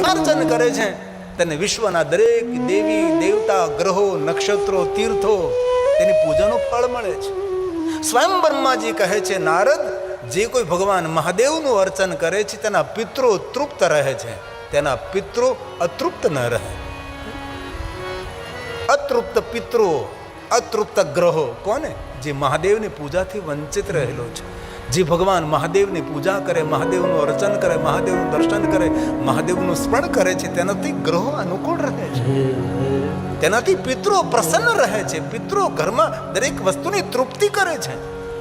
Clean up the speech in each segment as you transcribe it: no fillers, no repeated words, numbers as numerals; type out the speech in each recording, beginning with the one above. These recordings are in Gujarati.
શિવાર્ચન કરે છે તેને વિશ્વના દરેક દેવી દેવતા ગ્રહો નક્ષત્રો તીર્થો તેની પૂજાનું ફળ મળે છે. સ્વયં બ્રહ્માજી કહે છે નારદ, જે કોઈ ભગવાન મહાદેવનું અર્ચન કરે છે તેના પિતૃ તૃપ્ત રહે છે, તેના પિતૃ અતૃપ્ત ન રહે. અતૃપ્ત પિતૃઓ અતૃપ્ત ગ્રહો કોને? જે મહાદેવની પૂજાથી વંચિત રહેલો છે. જે ભગવાન મહાદેવની પૂજા કરે, મહાદેવનું અર્ચન કરે, મહાદેવનું દર્શન કરે, મહાદેવનું સ્મરણ કરે છે, તેનાથી ગ્રહો અનુકૂળ રહે છે, તેનાથી પિતૃ પ્રસન્ન રહે છે, પિતૃ ઘરમાં દરેક વસ્તુની તૃપ્તિ કરે છે.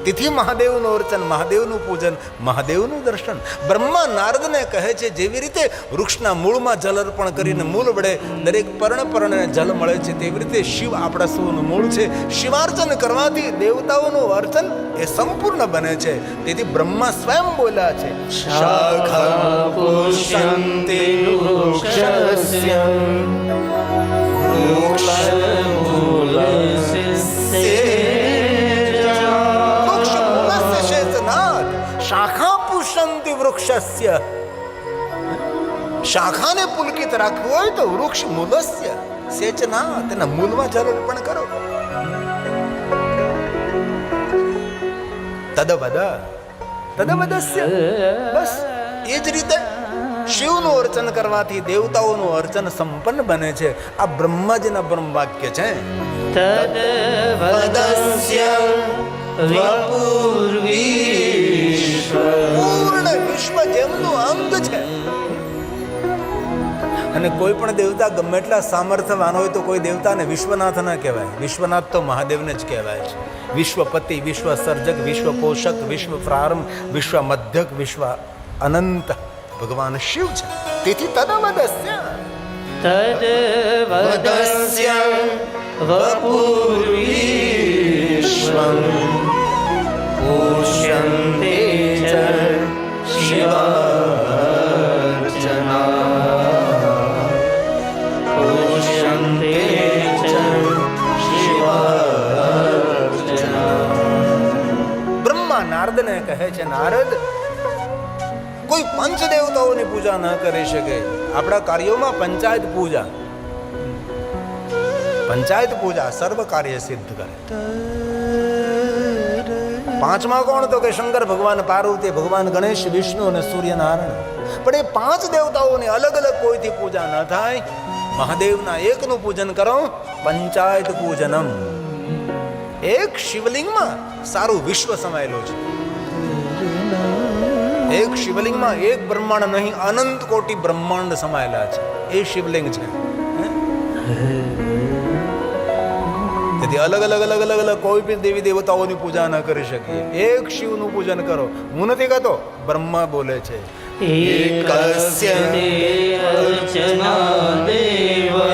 તેથી મહાદેવનું અર્ચન, મહાદેવનું પૂજન, મહાદેવનું દર્શન. બ્રહ્મા નારદને કહે છે જેવી રીતે વૃક્ષના મૂળમાં જલ અર્પણ કરીને મૂળ વડે દરેક પર્ણને જલ મળે છે, તેવી રીતે શિવ આપણા સૌનું મૂળ છે. શિવાર્ચન કરવાથી દેવતાઓનું અર્ચન એ સંપૂર્ણ બને છે. તેથી બ્રહ્મા સ્વયં બોલ્યા છે, શાખા પુષ્યન્તિ વૃક્ષસ્ય શાખા પુષ્યન્તિ વૃક્ષસ્ય. શાખાને પુલકિત રાખવું હોય તો વૃક્ષ મૂલસ્ય સેચના, તેના મૂળમાં જલ અર્પણ કરો. તદવદસ્ય. બસ એ જ રીતે શિવનું અર્ચન કરવાથી દેવતાઓનું અર્ચન સંપન્ન બને છે. આ બ્રહ્માજીના બ્રહ્મ વાક્ય છે. તદવદસ્ય પૂર્ણ વિશ્વ જેમનું અંગ છે. અને કોઈ પણ દેવતા ગમે એટલા સામર્થ્યવાન હોય તો કોઈ દેવતાને વિશ્વનાથ ના કહેવાય. વિશ્વનાથ તો મહાદેવને જ કહેવાય છે. વિશ્વપતિ, વિશ્વ સર્જક, વિશ્વ પોષક, વિશ્વ પ્રારંભ, વિશ્વ મધ્યક, વિશ્વ અનંત ભગવાન શિવ છે. તેથી તદવદસ્ય વપુર્વિશ્વં પુષ્યન્તે ચ શિવાર્ચના, પુષ્યન્તે ચ શિવાર્ચના. બ્રહ્મા નારદને કહે છે, નારદ, કોઈ પંચ દેવતાઓની પૂજા ન કરી શકે. આપણા કાર્યોમાં પંચાયત પૂજા, પંચાયત પૂજા સર્વ કાર્ય સિદ્ધ કરે. પાંચમાં કોણ? તો કે શંકર ભગવાન, પાર્વતી, ભગવાન ગણેશ, વિષ્ણુ અને સૂર્યનારાયણ. પણ એ પાંચ દેવતાઓની અલગ અલગ કોઈથી પૂજા ન થાય. મહાદેવના એકનું પૂજન કરો, પંચાયત પૂજનમ. એક શિવલિંગમાં સારું વિશ્વ સમાયેલું છે. એક શિવલિંગમાં એક બ્રહ્માંડ નહીં, અનંત કોટી બ્રહ્માંડ સમાયેલા છે. એ શિવલિંગ છે. તેથી અલગ અલગ અલગ અલગ અલગ કોઈ પણ દેવી દેવતાઓની પૂજા ન કરી શકીએ. એક શિવનું પૂજન કરો. હું નથી કહેતો, બ્રહ્મા બોલે છે.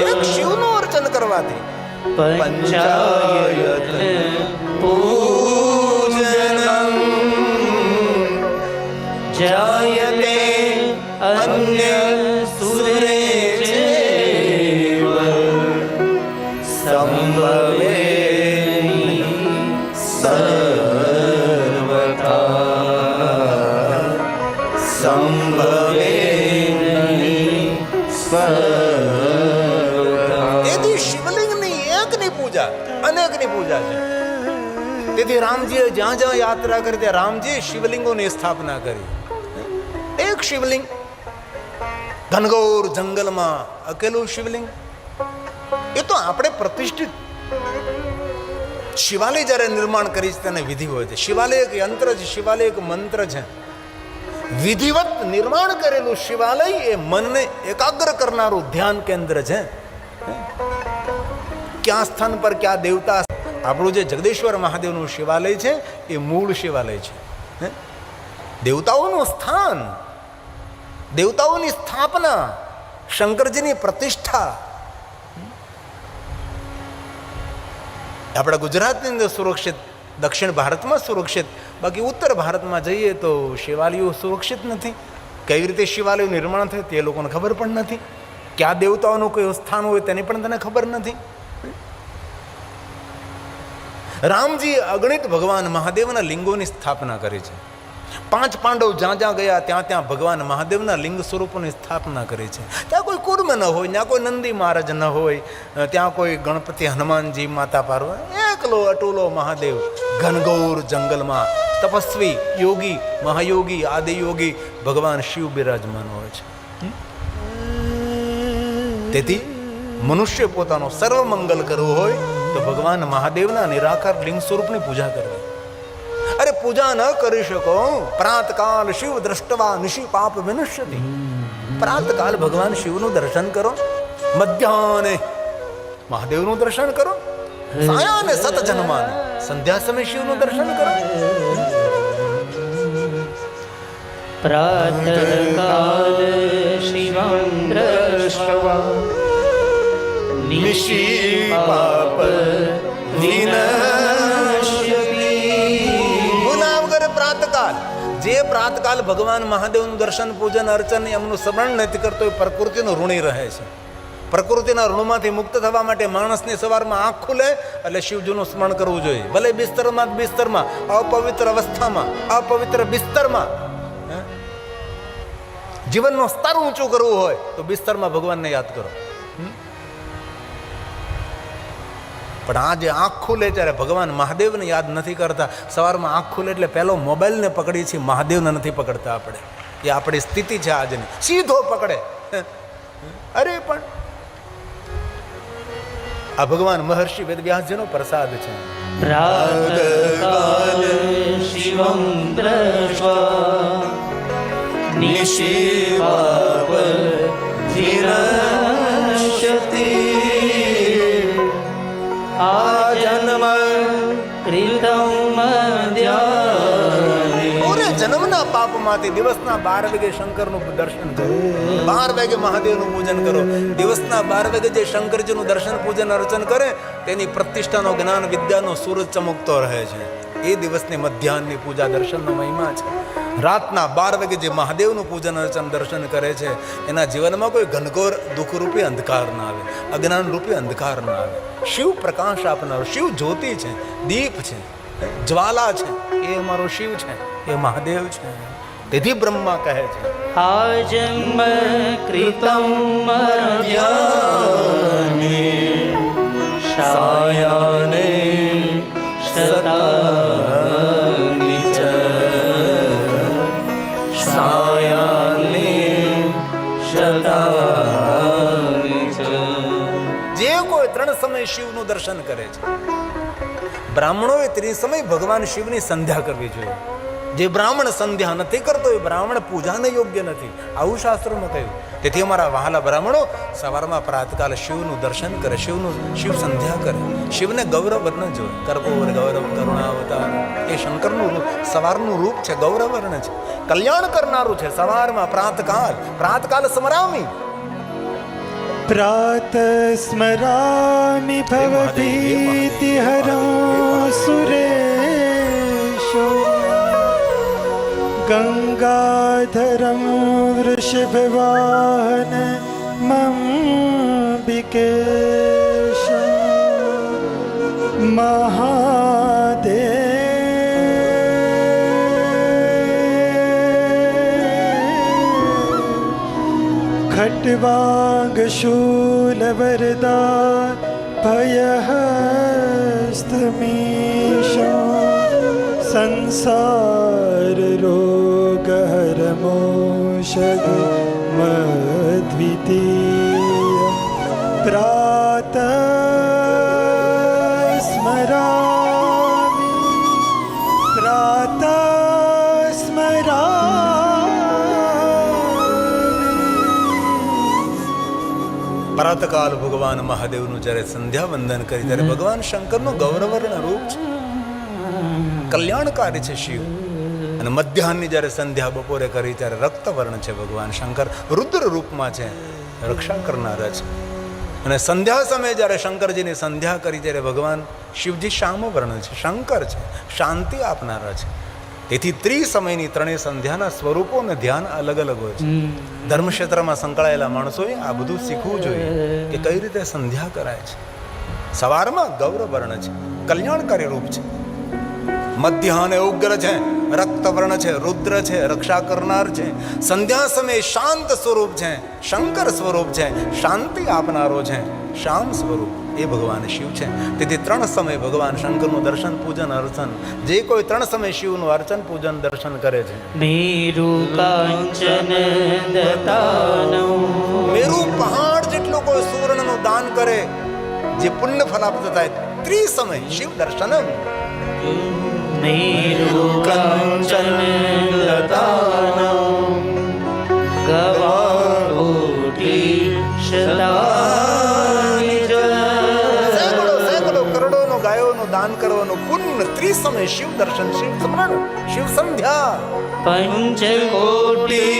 એક શિવનું અર્ચન કરવાથી પંચાયત પૂજનમ જાયતે અન્ય સુરે સંભવે અનેકની પૂજા છે. તેથી રામજીએ જ્યાં જ્યાં યાત્રા કરી ત્યાં રામજી શિવલિંગોની સ્થાપના કરી. એક શિવલિંગ ઘનઘોર જંગલમાં અકેલું શિવલિંગ. એ તો આપણે પ્રતિષ્ઠિત શિવાલય જ્યારે નિર્માણ કરી છે તેને વિધિ હોય છે. શિવાલય એક યંત્ર છે, શિવાલય એક મંત્ર છે. વિધિવત નિર્માણ કરેલું શિવાલય એ મનને એકાગ્ર કરનારું ધ્યાન કેન્દ્ર છે. ક્યાં સ્થાન પર ક્યાં દેવતા? આપણું જે જગદેશ્વર મહાદેવનું શિવાલય છે એ મૂળ શિવાલય છે. દેવતાઓનું સ્થાન, દેવતાઓની સ્થાપના, શંકરજીની પ્રતિષ્ઠા આપણા ગુજરાતની અંદર સુરક્ષિત, દક્ષિણ ભારતમાં સુરક્ષિત. બાકી ઉત્તર ભારતમાં જઈએ તો શિવાલયો સુરક્ષિત નથી. કઈ રીતે શિવાલયો નિર્માણ થાય તે લોકોને ખબર પણ નથી. ક્યાં દેવતાઓનું કયું સ્થાન હોય તેની પણ તેને ખબર નથી. રામજી અગણિત ભગવાન મહાદેવના લિંગોની સ્થાપના કરી છે. પાંચ પાંડવ જ્યાં જ્યાં ગયા ત્યાં ત્યાં ભગવાન મહાદેવના લિંગ સ્વરૂપોની સ્થાપના કરી છે. ત્યાં કોઈ કુર્મ ન હોય, ત્યાં કોઈ નંદી મહારાજ ન હોય, ત્યાં કોઈ ગણપતિ, હનુમાનજી, માતા પાર્વતી, એકલો અટુલો મહાદેવ ઘનઘોર જંગલમાં તપસ્વી યોગી મહાયોગી આદિયોગી ભગવાન શિવ બિરાજમાન હોય છે. તેથી મનુષ્ય પોતાનો સર્વ મંગલ કરવું હોય તો ભગવાન મહાદેવના નિરાકાર લિંગ સ્વરૂપની પૂજા કરવી. અરે પૂજા ન કરી શકો, પ્રાતકાલ શિવ દ્રષ્ટવા નિશિ પાપ વિનશ્યતિ. પ્રાતકાલ ભગવાન શિવનું દર્શન કરો, મધ્યાહને મહાદેવનું દર્શન કરો, સાયાને સત જન્માને સંધ્યા સમય શિવનું દર્શન કરો. પ્રાતકાલ શિવં દ્રષ્ટવા નિશિ પાપ વિનશ્યતિ. પ્રાતકાલ જે પ્રાતકાલ ભગવાન મહાદેવનું દર્શન પૂજન અર્ચન એમનું સ્મરણ નથી કરતો એ પ્રકૃતિનો ઋણી રહે છે. પ્રકૃતિના ઋણમાંથી મુક્ત થવા માટે માણસની સવારમાં આંખ ખુલે એટલે શિવજીનું સ્મરણ કરવું જોઈએ. ભલે બિસ્તરમાં અપવિત્ર અવસ્થામાં અપવિત્ર બિસ્તરમાં જીવનનું સ્તર ઊંચું કરવું હોય તો બિસ્તરમાં ભગવાનને યાદ કરો. પણ આજે આંખ ખુલે ત્યારે ભગવાન મહાદેવને યાદ નથી કરતા. સવારમાં આંખ ખુલે એટલે પહેલો મોબાઈલને પકડીએ છીએ, મહાદેવને નથી પકડતા આપણે. એ આપણી સ્થિતિ છે આજની. સીધો પકડે. અરે પણ આ ભગવાન મહર્ષિ વેદવ્યાસજીનો પ્રસાદ છે. પ્રાતકાલ શિવં દ્રષ્ટવા નિશિ પાપ વિનશ્યતિ. આજન્મ કૃતં મધ્યાહ્ને. પૂરે જન્મના પાપમાંથી દિવસના 12 વાગે શંકરનું દર્શન કરો, 12 વાગે મહાદેવનું પૂજન કરો. દિવસના 12 વાગે જે શંકરજીનું દર્શન પૂજન અર્ચન કરે તેની પ્રતિષ્ઠાનો જ્ઞાન વિદ્યાનો સૂરજ ચમકતો રહે છે. એ દિવસની મધ્યાહનની પૂજા દર્શનનો મહિમા છે. રાતના 12 વાગે જે મહાદેવનું પૂજન અર્ચન દર્શન કરે છે એના જીવનમાં કોઈ ઘનઘોર દુઃખરૂપી અંધકાર ના આવે, અજ્ઞાન રૂપી અંધકાર ના આવે. શિવ પ્રકાશ આપનારો, શિવ જ્યોતિ છે, દીપ છે, જ્વાલા છે, એ અમારો શિવ છે, એ મહાદેવ છે. તેથી બ્રહ્મા કહે છે આજન્મ કૃતં મધ્યાહ્ને સાયાહ્ને શતાનિ ચ. સાયાહ્ને શતાનિ ચ. જે કોઈ 3 સમય શિવનું દર્શન કરે છે, બ્રાહ્મણોએ 3 સમય ભગવાન શિવની સંધ્યા કરવી જોઈએ. જે બ્રાહ્મણ સંધ્યા નથી કરતો એ બ્રાહ્મણ પૂજાને યોગ્ય નથી, આવું શાસ્ત્રોમાં કહ્યું. તેથી અમારા વહાલા બ્રાહ્મણો સવારમાં પ્રાતકાલ શિવનું દર્શન કરે, શિવ સંધ્યા કરે. શિવને ગૌરવર્ણ જોઈએ, કર્પૂર ગૌરવ કરુણાવતાર. એ શંકરનું રૂપ, સવારનું રૂપ છે, ગૌરવર્ણ છે, કલ્યાણ કરનારું છે. સવારમાં પ્રાતકાલ સ્મરામી. પ્રાત સ્મરામિ ભવભીતિહરો સુરેશો ગંગાધરમ વૃષભવાહન મંબિકેશ મહાદેવ ખટ્વાંગ શૂલવરદા ભયહસ્તમીશો સંસાર રોગહરમોષધ મદ્વિતીય. પ્રાત સ્મરામિ પ્રાત સ્મરામિ. પ્રાતકાલ ભગવાન મહાદેવનું જ્યારે સંધ્યા વંદન કરી ત્યારે ભગવાન શંકરનું ગૌરવર્ણ રૂપ છે, કલ્યાણકારી છે શિવ. અને મધ્યાહનની જ્યારે સંધ્યા બપોરે કરી ત્યારે રક્તવર્ણ છે ભગવાન શંકર, રુદ્ર રૂપમાં છે, રક્ષા કરનારા છે. અને સંધ્યા સમયે જ્યારે શંકરજીની સંધ્યા કરી ત્યારે ભગવાન શિવજી શ્યામવર્ણ છે, શંકર છે, શાંતિ આપનારા છે. તેથી ત્રિસમયની 3 સંધ્યાના સ્વરૂપો અને ધ્યાન અલગ અલગ હોય છે. ધર્મક્ષેત્રમાં સંકળાયેલા માણસોએ આ બધું શીખવું જોઈએ કે કઈ રીતે સંધ્યા કરાય છે. સવારમાં ગૌરવર્ણ છે, કલ્યાણકારી રૂપ છે, મધ્યાહને ઉગ્ર છે, રક્તવર્ણ છે, રુદ્ર છે, રક્ષા કરનાર છે. સંધ્યા સમયે શાંત સ્વરૂપ છે, શંકર સ્વરૂપ છે, શાંતિ આપનારો છે, શ્યામ સ્વરૂપ એ ભગવાન શિવ છે. તેથી 3 સમય ભગવાન શંકરનું દર્શન, પૂજન, અર્ચન, જે કોઈ 3 સમય શિવનું અર્ચન, પૂજન, દર્શન કરે છે. મેરુ કાંચન દતાનો, મેરુ પહાડ જેટલું કોઈ સુવર્ણનું દાન કરે, જે પુણ્ય ફલાપ્ત થાય. 3 સમય શિવ દર્શન. મેરુ કાંચન દતાનો, ગવાકોટી શતાનિ જ. સેંકડો કરોડોનો ગાયોનું દાન કરવાનું પુણ્ય. 3 સમય શિવ દર્શન, શિવ સ્મરણ, શિવ સંધ્યા. પંચકોટી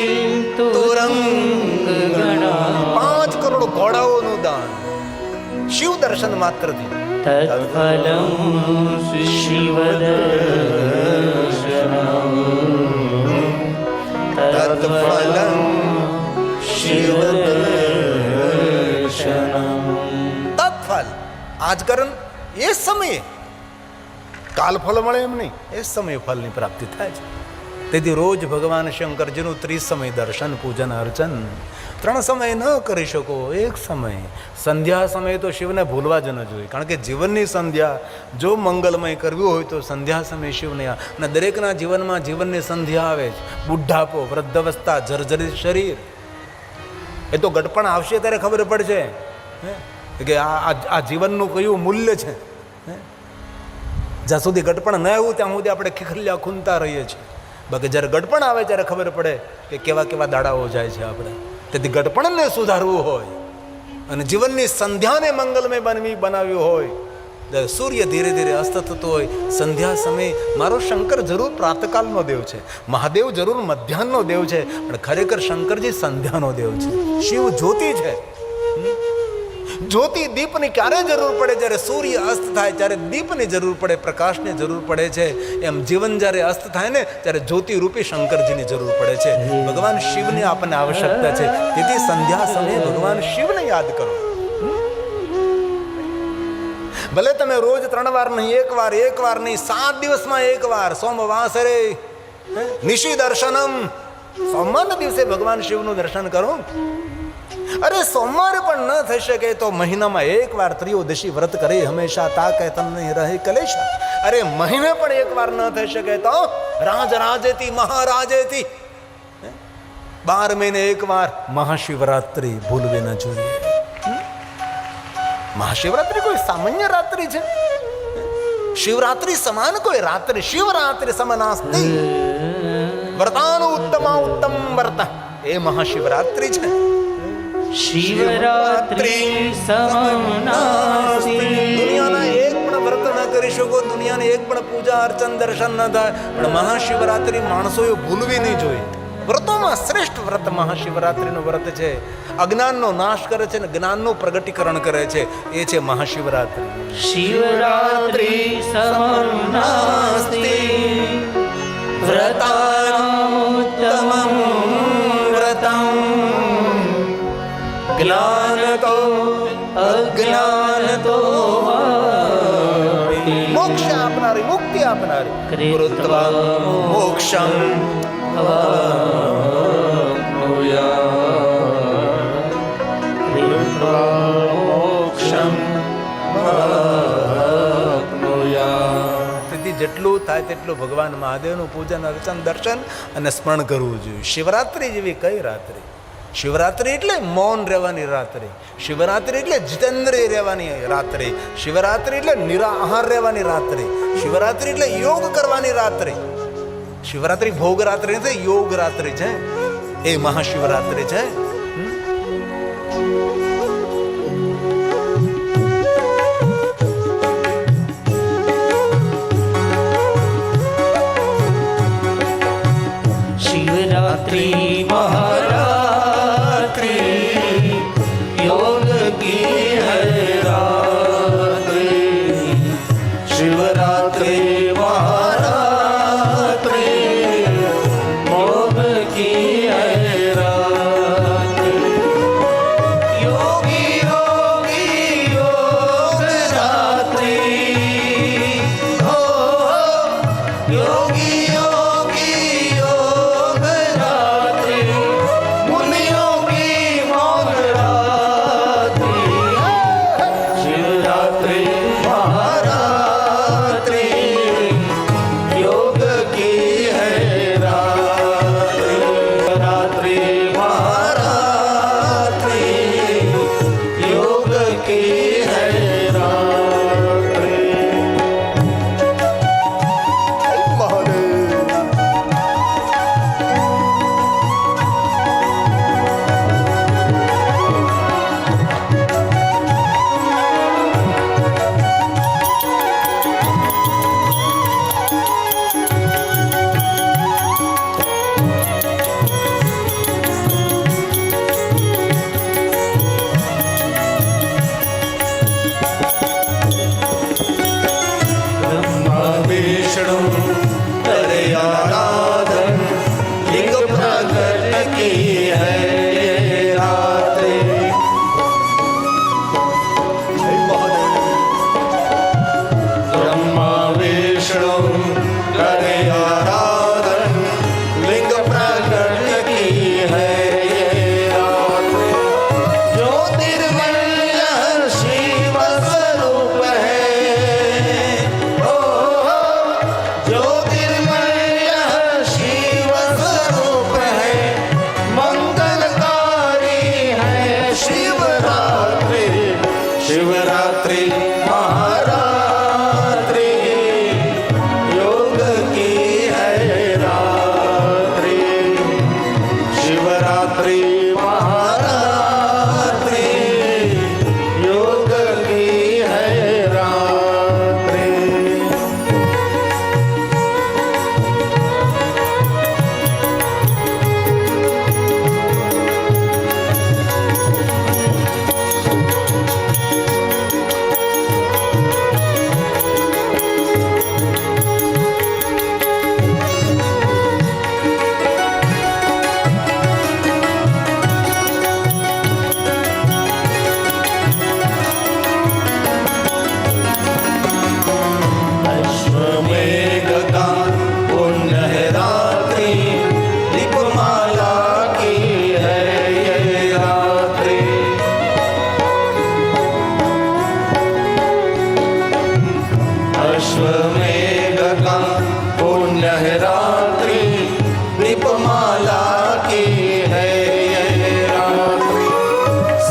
તુરંગ ગણા, 5 કરોડ ઘોડાઓનું દાન શિવ દર્શન માત્રથી. તત્ફલં શિવદર્શનમ, તત્ફલં શિવદર્શનમ. તત્ફલ આજકરણ એ સમયે, કાલ ફળ મળે એમ નહીં, એ સમયે ફળની પ્રાપ્તિ થાય છે. તેથી રોજ ભગવાન શંકરજીનું 30 સમય દર્શન, પૂજન, અર્ચન. 3 સમય ન કરી શકો, 1 સમય સંધ્યા સમયે તો શિવને ભૂલવા જ ન જોઈએ. કારણ કે જીવનની સંધ્યા જો મંગલમય કરવી હોય તો સંધ્યા સમયે શિવને. અને દરેકના જીવનમાં જીવનની સંધ્યા આવે છે. બુઢાપો, વૃદ્ધાવસ્થા, જર્જરિત શરીર, એ તો ગટપણ આવશે ત્યારે ખબર પડશે કે આ જીવનનું કયું મૂલ્ય છે. જ્યાં સુધી ગટપણ ન આવ્યું ત્યાં સુધી આપણે ખીખલ્યા ખૂંદતા રહીએ છીએ. બાકી જ્યારે ગટપણ આવે ત્યારે ખબર પડે કે કેવા કેવા દાડાઓ જાય છે આપણે. તેથી ગટપણને સુધારવું હોય અને જીવનની સંધ્યાને મંગલમય બનાવ્યું હોય, જ્યારે સૂર્ય ધીરે ધીરે અસ્ત થતો હોય, સંધ્યા સમયે મારો શંકર જરૂર પ્રાતકાલનો દેવ છે, મહાદેવ જરૂર મધ્યાહનનો દેવ છે, પણ ખરેખર શંકરજી સંધ્યાનો દેવ છે. શિવ જ્યોતિ છે. જ્યોતિ દીપની ક્યારે જરૂર પડે? જ્યારે સૂર્ય અસ્ત થાય ત્યારે દીપની જરૂર પડે, પ્રકાશની જરૂર પડે છે. એમ જીવન જ્યારે અસ્ત થાય ને ત્યારે જ્યોતિ રૂપી શંકરજીની જરૂર પડે છે. ભગવાન શિવની આપણને આવશ્યકતા છે. તેથી સંધ્યા સમયે ભગવાન શિવને યાદ કરો. ભલે તમે રોજ 3 વાર નહીં, 1 વાર, 1 વાર નહીં, 7 દિવસમાં 1 વાર, સોમવાસરે નિશી દર્શનમ, સોમવારના દિવસે ભગવાન શિવનું દર્શન કરો. અરે સોમવારે પણ ન થઈ શકે તો મહિનામાં 1 વાર ત્રિયોદશી વ્રત કરે, હંમેશા તાકે તમને રહે કલેશ. અરે મહિને પણ 1 વાર ન થઈ શકે તો રાજેતી મહારાજેતી 12 મહિને 1 વાર મહાશિવરાત્રિ ભૂલવી ન જોઈએ. મહાશિવરાત્રિ કોઈ સામાન્ય રાત્રિ છે? શિવરાત્રિ સમાન કોઈ રાત્રિ, શિવરાત્રિ સમાનાસ્તિ. વ્રતાનું ઉત્તમ વ્રત એ મહાશિવરાત્રિ છે. શિવરાત્રિ સમનાસ્તિ. દુનિયાના એક પણ વ્રત ન કરી શકો, દુનિયાની એક પણ પૂજા અર્ચન દર્શન ન થાય, પણ મહાશિવરાત્રિ માણસોએ ભૂલવી નહીં જોઈએ. વ્રતોમાં શ્રેષ્ઠ વ્રત મહાશિવરાત્રિનું વ્રત છે. અજ્ઞાનનો નાશ કરે છે અને જ્ઞાનનું પ્રગટીકરણ કરે છે. એ છે મહાશિવરાત્રિ. શિવરાત્રિ સમનાસ્તિ, વ્રતાનુત્તમં વ્રતં, જ્ઞાનતો અજ્ઞાનતો મોક્ષ આપનારી, મુક્તિ આપનારી. કૃત્વા મોક્ષમ તેથી જેટલું થાય તેટલું ભગવાન મહાદેવનું પૂજન, અર્ચન, દર્શન અને સ્મરણ કરવું જોઈએ. શિવરાત્રિ જેવી કઈ રાત્રિ? શિવરાત્રિ એટલે મૌન રહેવાની રાત્રિ. શિવરાત્રિ એટલે જીતેન્દ્રિય રહેવાની રાત્રિ. શિવરાત્રિ એટલે નિરાહાર રહેવાની રાત્રિ. શિવરાત્રિ એટલે યોગ કરવાની રાત્રિ. શિવરાત્રિ ભોગ રાત્રિ નથી, યોગ રાત્રિ છે. એ મહાશિવરાત્રિ છે. શિવરાત્રિ મહારાત્રિ, યોગ કી હૈ રાત્રિ. શિવરાત્રિ મહારાત્રિ, મોહ કી હૈ રાત્રિ. યોગી યોગી યોગ રાત્રિ, હો યોગી યોગી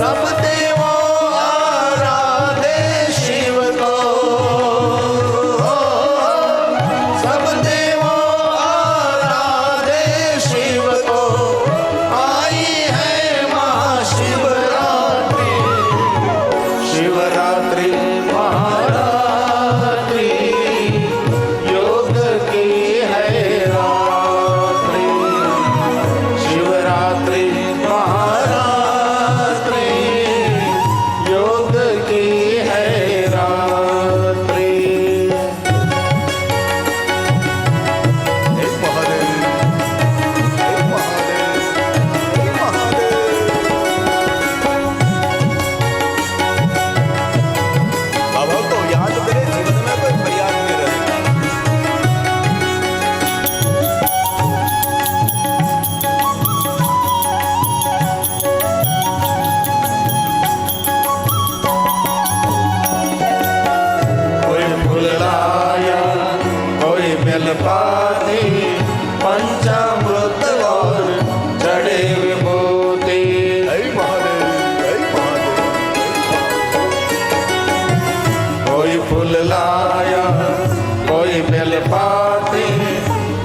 सब देवों आराधे शिव को, सब देवों आराधे शिव को, आई है महाशिवरात्रि, शिवरात्रि महारात्रि, योग की है रात्रि, शिवरात्रि महारात्रि, योग की है रात्रि। हे महादेव, हे महादेव, हे महादेव। बाबा को याद करे, जीवन में कोई फरियाद नहीं रहे। कोई फूल लाया, कोई बेलपाती, पंचामृत और चढ़े विभूति। हे महादेव, हे महादेव। कोई फूल लाया, कोई बेलपाती,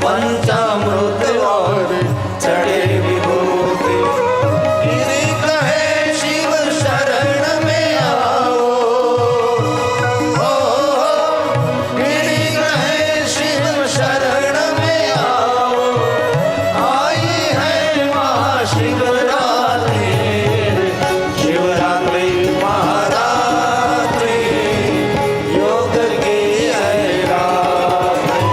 पंचामृत और चढ़े विभूति। गिरी कहे शिव शरण में आओ, गिरी कहे शिव शरण में आओ, आई है महाशिवरात्रि, शिवरात्रि महारात्रि, योग की है रात्रि,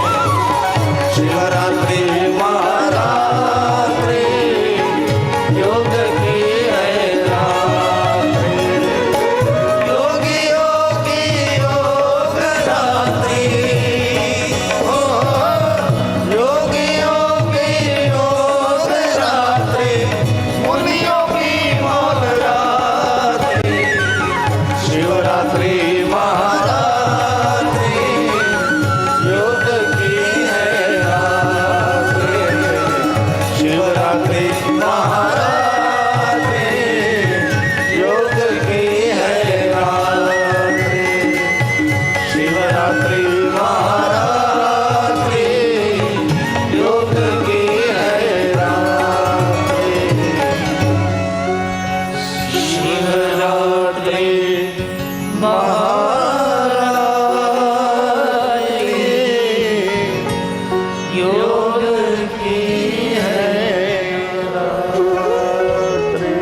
शिवरात्रि महारात्रि, योग की है रात्रि, योगियों की योग रात्रि, हो योगियों की योग रात्रि, मुनियों की मौन रात्रि, शिवरात्रि महारात्रि, योग की है रात्रि, शिवरात्रि महारात्रि, योग की है रात्रि, शिवरात्रि महारात्रि, योग की है रात्रि, शिवरात्रि महारात्रि, योग की है रात्रि।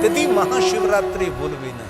તેથી મહાશિવરાત્રિ ભૂલવી નહીં.